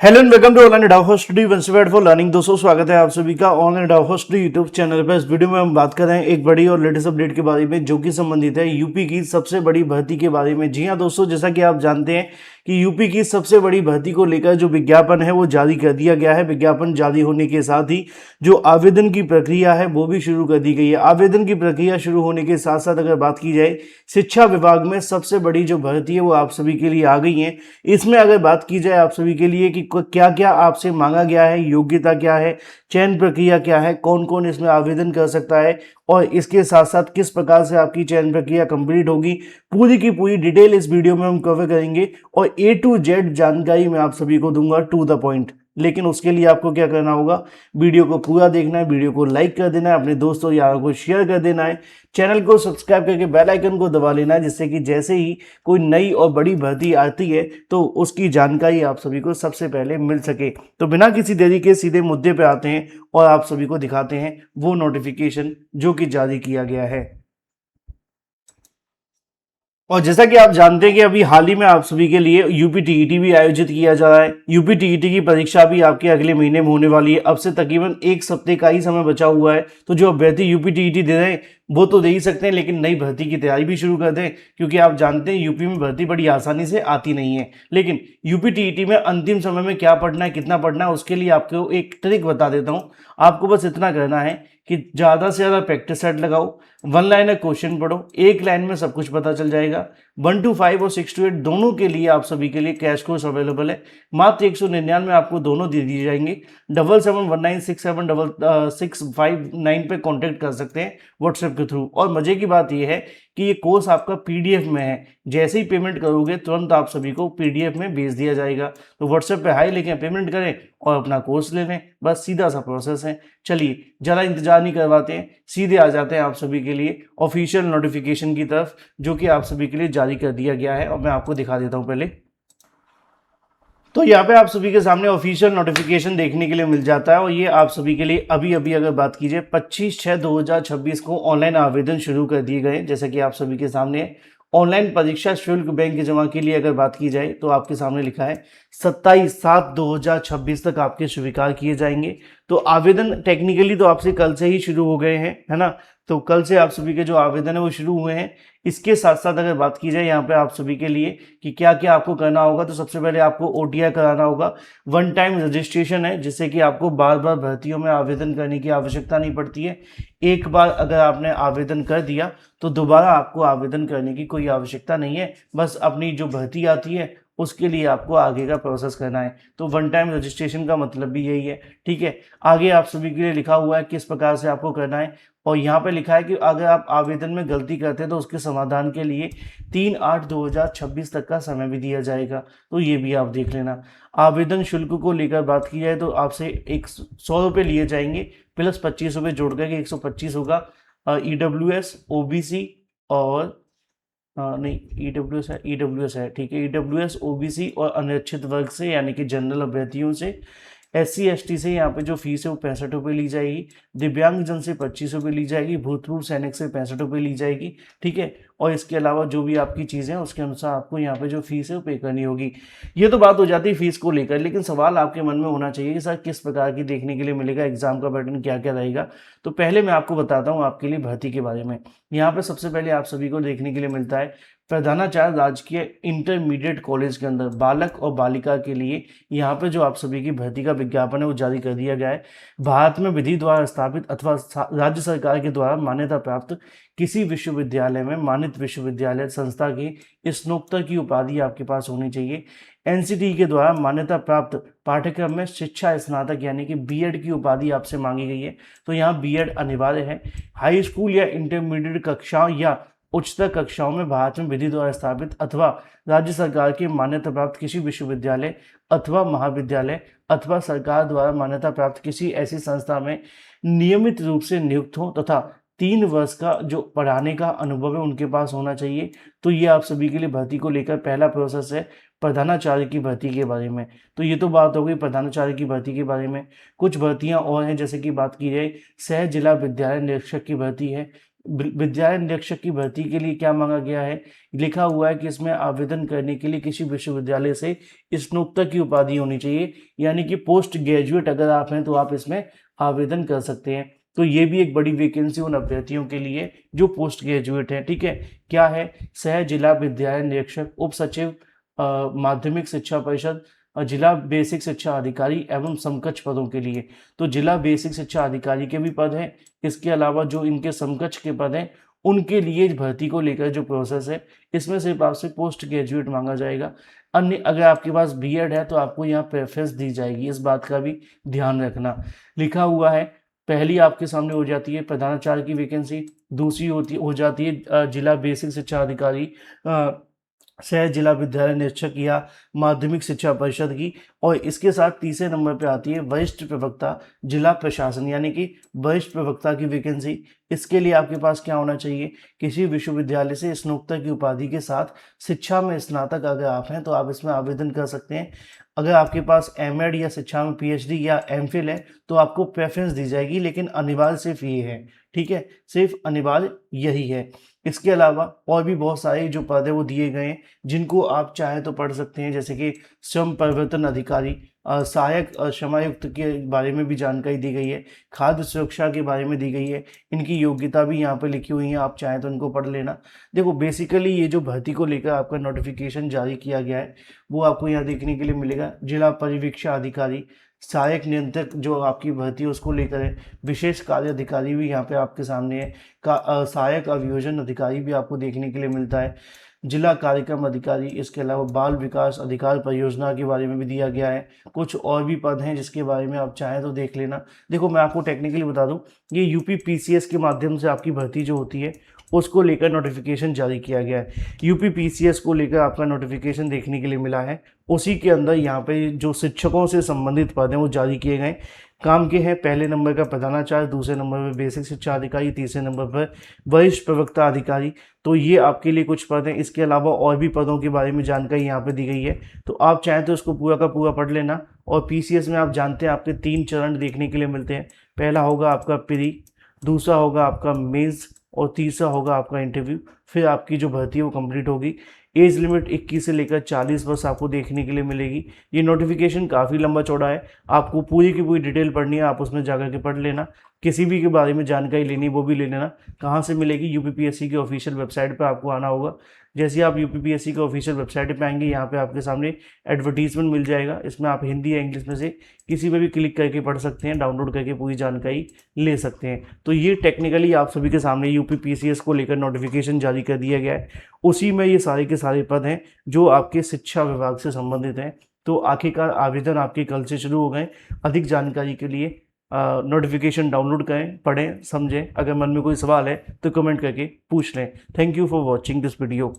Hello and welcome to online doubt study वेंसवेट for learning. दोस्तों स्वागत है आप सभी का online doubt study YouTube channel पर। इस वीडियो में हम बात कर रहे हैं एक बड़ी और लेटेस्ट अपडेट के बारे में जो कि संबंधित है यूपी की सबसे बड़ी भर्ती के बारे में। जी हाँ दोस्तों, जैसा कि आप जानते हैं कि यूपी की सबसे बड़ी भर्ती को लेकर जो विज्ञापन है वो जारी कर दिया गया है। विज्ञापन जारी होने के साथ ही जो आवेदन की प्रक्रिया है वो भी शुरू कर दी गई है। आवेदन की प्रक्रिया शुरू होने के साथ साथ अगर बात की जाए शिक्षा विभाग में सबसे बड़ी जो भर्ती है वो आप सभी के लिए आ गई है। इसमें अगर बात की जाए आप सभी के लिए कि क्या क्या आपसे मांगा गया है, योग्यता क्या है, चयन प्रक्रिया क्या है, कौन कौन इसमें आवेदन कर सकता है और इसके साथ साथ किस प्रकार से आपकी चयन प्रक्रिया कंप्लीट होगी, पूरी की पूरी डिटेल इस वीडियो में हम कवर करेंगे और A to Z जानकारी मैं आप सभी को दूंगा टू द पॉइंट। लेकिन उसके लिए आपको क्या करना होगा, वीडियो को पूरा देखना है, वीडियो को लाइक कर देना है, अपने दोस्तों यारों को शेयर कर देना है, चैनल को सब्सक्राइब करके बेल आइकन को दबा लेना है, जिससे कि जैसे ही कोई नई और बड़ी भर्ती आती है तो उसकी जानकारी आप सभी को सबसे पहले मिल सके। तो बिना किसी देरी के सीधे मुद्दे पे आते हैं और आप सभी को दिखाते हैं वो नोटिफिकेशन जो कि जारी किया गया है। और जैसा कि आप जानते हैं कि अभी हाल ही में आप सभी के लिए यूपी टीईटी भी आयोजित किया जा रहा है। यूपी टीईटी की परीक्षा भी आपके अगले महीने में होने वाली है। अब से तकरीबन एक सप्ते का ही समय बचा हुआ है। तो जो अभ्यर्थी यूपी टीईटी दे रहे हैं वो तो दे ही सकते हैं, लेकिन नई भर्ती की तैयारी भी शुरू कर दें, क्योंकि आप जानते हैं यूपी में भर्ती बड़ी आसानी से आती नहीं है। लेकिन यूपी टीईटी में अंतिम समय में क्या पढ़ना है, कितना पढ़ना है, उसके लिए आपको एक ट्रिक बता देता हूँ। आपको बस इतना करना है कि ज़्यादा से ज़्यादा प्रैक्टिस सेट लगाओ, वन लाइनर क्वेश्चन पढ़ो, एक लाइन में सब कुछ पता चल जाएगा। 1 to 5 और 6 to 8 दोनों के लिए आप सभी के लिए कैश कोर्स अवेलेबल है। मात्र 199 आपको दोनों दे दिए जाएंगे। 7719676659 पे कांटेक्ट कर सकते हैं व्हाट्सएप के थ्रू। और मजे की बात यह है कि ये कोर्स आपका पीडीएफ में है। जैसे ही पेमेंट करोगे तुरंत आप सभी को पीडीएफ में भेज दिया जाएगा। तो व्हाट्सएप पे हाई लिखें, पेमेंट करें और अपना कोर्स ले लें। बस सीधा सा प्रोसेस है। चलिए ज़्यादा इंतजार नहीं करवाते हैं, सीधे आ जाते हैं आप सभी के लिए ऑफिशियल नोटिफिकेशन की तरफ, जो कि आप सभी के लिए जारी कर दिया गया है। और मैं आपको दिखा देता हूं पहले। तो यहाँ पे आप सभी के सामने ऑफिशियल नोटिफिकेशन देखने के लिए मिल जाता है और ये आप सभी के लिए अभी अभी अगर बात कीजिए 25/6/2026 को ऑनलाइन आवेदन शुरू कर दिए गए। जैसा कि आप सभी के सामने ऑनलाइन परीक्षा शुल्क बैंक जमा के लिए अगर बात की जाए तो आपके सामने लिखा है 27/7/2026 तक आपके स्वीकार किए जाएंगे। तो आवेदन टेक्निकली तो आपसे कल से ही शुरू हो गए हैं, है ना। तो कल से आप सभी के जो आवेदन है वो शुरू हुए हैं। इसके साथ साथ अगर बात की जाए यहाँ पे आप सभी के लिए कि क्या क्या आपको करना होगा, तो सबसे पहले आपको ओटीआई कराना होगा। वन टाइम रजिस्ट्रेशन है, जिससे कि आपको बार बार भर्तियों में आवेदन करने की आवश्यकता नहीं पड़ती है। एक बार अगर आपने आवेदन कर दिया तो दोबारा आपको आवेदन करने की कोई आवश्यकता नहीं है। बस अपनी जो भर्ती आती है उसके लिए आपको आगे का प्रोसेस करना है। तो वन टाइम रजिस्ट्रेशन का मतलब भी यही है, ठीक है। आगे आप सभी के लिए लिखा हुआ है किस प्रकार से आपको करना है। और यहाँ पे लिखा है कि अगर आप आवेदन में गलती करते हैं तो उसके समाधान के लिए 3/8/2026 तक का समय भी दिया जाएगा। तो ये भी आप देख लेना। आवेदन शुल्क को लेकर बात की जाए तो आपसे 100 रुपये लिए जाएंगे, प्लस 25 रुपये जोड़ करके 125 होगा। ईडब्ल्यूएस, ओबीसी और नहीं, ईडब्ल्यूएस है, ठीक है। ईडब्ल्यूएस, ओबीसी और अनिश्चित वर्ग से यानी कि जनरल अभ्यर्थियों से, SC ST से यहाँ पे जो फीस है वो 65 रुपये ली जाएगी। दिव्यांग जन से 25 रुपये ली जाएगी। भूतपूर्व सैनिक से 65 रुपये ली जाएगी, ठीक है। और इसके अलावा जो भी आपकी चीज़ें हैं उसके अनुसार आपको यहाँ पे जो फीस है वो पे करनी होगी। ये तो बात हो जाती है फीस को लेकर, लेकिन सवाल आपके मन में होना चाहिए कि सर किस प्रकार की देखने के लिए मिलेगा, एग्जाम का पैटर्न क्या क्या रहेगा। तो पहले मैं आपको बताता हूँ आपके लिए भर्ती के बारे में। यहाँ पर सबसे पहले आप सभी को देखने के लिए मिलता है प्रधानाचार्य राजकीय इंटरमीडिएट कॉलेज के अंदर बालक और बालिका के लिए यहाँ पे जो आप सभी की भर्ती का विज्ञापन है वो जारी कर दिया गया है। भारत में विधि द्वारा स्थापित अथवा राज्य सरकार के द्वारा मान्यता प्राप्त किसी विश्वविद्यालय में मानित विश्वविद्यालय संस्था की स्नातक की उपाधि आपके पास होनी चाहिए। एनसीटी के द्वारा मान्यता प्राप्त पाठ्यक्रम में शिक्षा स्नातक यानी कि बीएड की उपाधि आपसे मांगी गई है। तो यहाँ बीएड अनिवार्य है। हाई स्कूल या इंटरमीडिएट कक्षाओं या उच्चतर कक्षाओं में भारत में विधि द्वारा स्थापित अथवा राज्य सरकार की मान्यता प्राप्त किसी विश्वविद्यालय अथवा महाविद्यालय अथवा सरकार द्वारा मान्यता प्राप्त किसी ऐसी संस्था में नियमित रूप से नियुक्त हो तथा 3 वर्ष का जो पढ़ाने का अनुभव है उनके पास होना चाहिए। तो ये आप सभी के लिए भर्ती को लेकर पहला प्रोसेस है प्रधानाचार्य की भर्ती के बारे में। तो ये तो बात हो गई प्रधानाचार्य की भर्ती के बारे में। कुछ भर्तियां और हैं, जैसे कि बात की जाए सह जिला विद्यालय निरीक्षक की भर्ती है, विद्यालय निरीक्षक की भर्ती के लिए क्या मांगा गया है, लिखा हुआ है कि इसमें आवेदन करने के लिए किसी विश्वविद्यालय से स्नातक की उपाधि होनी चाहिए, यानी कि पोस्ट ग्रेजुएट अगर आप हैं तो आप इसमें आवेदन कर सकते हैं। तो ये भी एक बड़ी वैकेंसी उन अभ्यर्थियों के लिए जो पोस्ट ग्रेजुएट हैं, ठीक है। क्या है, सह जिला विद्यालय निरीक्षक, उप सचिव माध्यमिक शिक्षा परिषद, जिला बेसिक शिक्षा अधिकारी एवं समकक्ष पदों के लिए। तो जिला बेसिक शिक्षा अधिकारी के भी पद हैं, इसके अलावा जो इनके समकक्ष के पद हैं उनके लिए भर्ती को लेकर जो प्रोसेस है, इसमें सिर्फ आपसे पोस्ट ग्रेजुएट मांगा जाएगा। अन्य अगर आपके पास बीएड है तो आपको यहाँ प्रेफरेंस दी जाएगी, इस बात का भी ध्यान रखना। लिखा हुआ है, पहली आपके सामने हो जाती है प्रधानाचार्य की वैकेंसी, दूसरी हो जाती है जिला बेसिक शिक्षा अधिकारी, सह जिला विद्यालय निरीक्षक या माध्यमिक शिक्षा परिषद की, और इसके साथ तीसरे नंबर पे आती है वरिष्ठ प्रवक्ता जिला प्रशासन, यानी कि वरिष्ठ प्रवक्ता की वैकेंसी। इसके लिए आपके पास क्या होना चाहिए, किसी विश्वविद्यालय से स्नातक की उपाधि के साथ शिक्षा में स्नातक अगर आप हैं तो आप इसमें आवेदन कर सकते हैं। अगर आपके पास एमएड या शिक्षा में पीएचडी या एमफिल है तो आपको प्रेफरेंस दी जाएगी, लेकिन अनिवार्य सिर्फ ये है, ठीक है, सिर्फ अनिवार्य यही है। इसके अलावा और भी बहुत सारे जो पद है वो दिए गए हैं जिनको आप चाहें तो पढ़ सकते हैं, जैसे कि श्रम परिवर्तन अधिकारी, सहायक श्रमायुक्त के बारे में भी जानकारी दी गई है, खाद्य सुरक्षा के बारे में दी गई है, इनकी योग्यता भी यहाँ पे लिखी हुई है, आप चाहें तो इनको पढ़ लेना। देखो बेसिकली ये जो भर्ती को लेकर आपका नोटिफिकेशन जारी किया गया है वो आपको यहाँ देखने के लिए मिलेगा। जिला परिवीक्षा अधिकारी, सहायक नियंत्रक जो आपकी भर्ती है उसको लेकर है, विशेष कार्य अधिकारी भी यहाँ पे आपके सामने है, सहायक अभियोजन अधिकारी भी आपको देखने के लिए मिलता है, जिला कार्यक्रम अधिकारी, इसके अलावा बाल विकास अधिकार परियोजना के बारे में भी दिया गया है। कुछ और भी पद हैं जिसके बारे में आप चाहें तो देख लेना। देखो मैं आपको टेक्निकली बता दूं, ये यूपी पीसीएस के माध्यम से आपकी भर्ती जो होती है उसको लेकर नोटिफिकेशन जारी किया गया है। यूपी पीसीएस को लेकर आपका नोटिफिकेशन देखने के लिए मिला है, उसी के अंदर यहाँ पे जो शिक्षकों से संबंधित पद हैं वो जारी किए गए। काम के हैं, पहले नंबर का प्रधानाचार्य, दूसरे नंबर पर बेसिक शिक्षा अधिकारी, तीसरे नंबर पर वरिष्ठ प्रवक्ता अधिकारी। तो ये आपके लिए कुछ पद हैं। इसके अलावा और भी पदों के बारे में जानकारी यहाँ पे दी गई है, तो आप चाहें तो इसको पूरा का पूरा पढ़ लेना। और पीसीएस में आप जानते हैं आपके 3 चरण देखने के लिए मिलते हैं। पहला होगा आपका प्री, दूसरा होगा आपका मेंस और तीसरा होगा आपका इंटरव्यू। फिर आपकी जो भर्ती है वो कंप्लीट होगी। एज लिमिट 21 से लेकर 40 वर्ष आपको देखने के लिए मिलेगी। ये नोटिफिकेशन काफ़ी लंबा चौड़ा है, आपको पूरी की पूरी डिटेल पढ़नी है, आप उसमें जाकर के पढ़ लेना। किसी भी के बारे में जानकारी लेनी वो भी ले लेना। कहाँ से मिलेगी, यूपीपीएससी की ऑफिशियल वेबसाइट पर आपको आना होगा। जैसे आप यूपीपीएससी के ऑफिशियल वेबसाइट पे आएंगे, यहाँ पे आपके सामने एडवर्टीजमेंट मिल जाएगा। इसमें आप हिंदी या इंग्लिश में से किसी में भी क्लिक करके पढ़ सकते हैं, डाउनलोड करके पूरी जानकारी ले सकते हैं। तो ये टेक्निकली आप सभी के सामने यूपीपीसीएस को लेकर नोटिफिकेशन जारी कर दिया गया है। उसी में ये सारे के सारे पद हैं जो आपके शिक्षा विभाग से संबंधित हैं। तो आखिरकार आवेदन आपके कल से शुरू हो गए। अधिक जानकारी के लिए नोटिफिकेशन डाउनलोड करें, पढ़ें, समझें। अगर मन में कोई सवाल है तो कमेंट करके पूछ लें। Thank you for watching this video.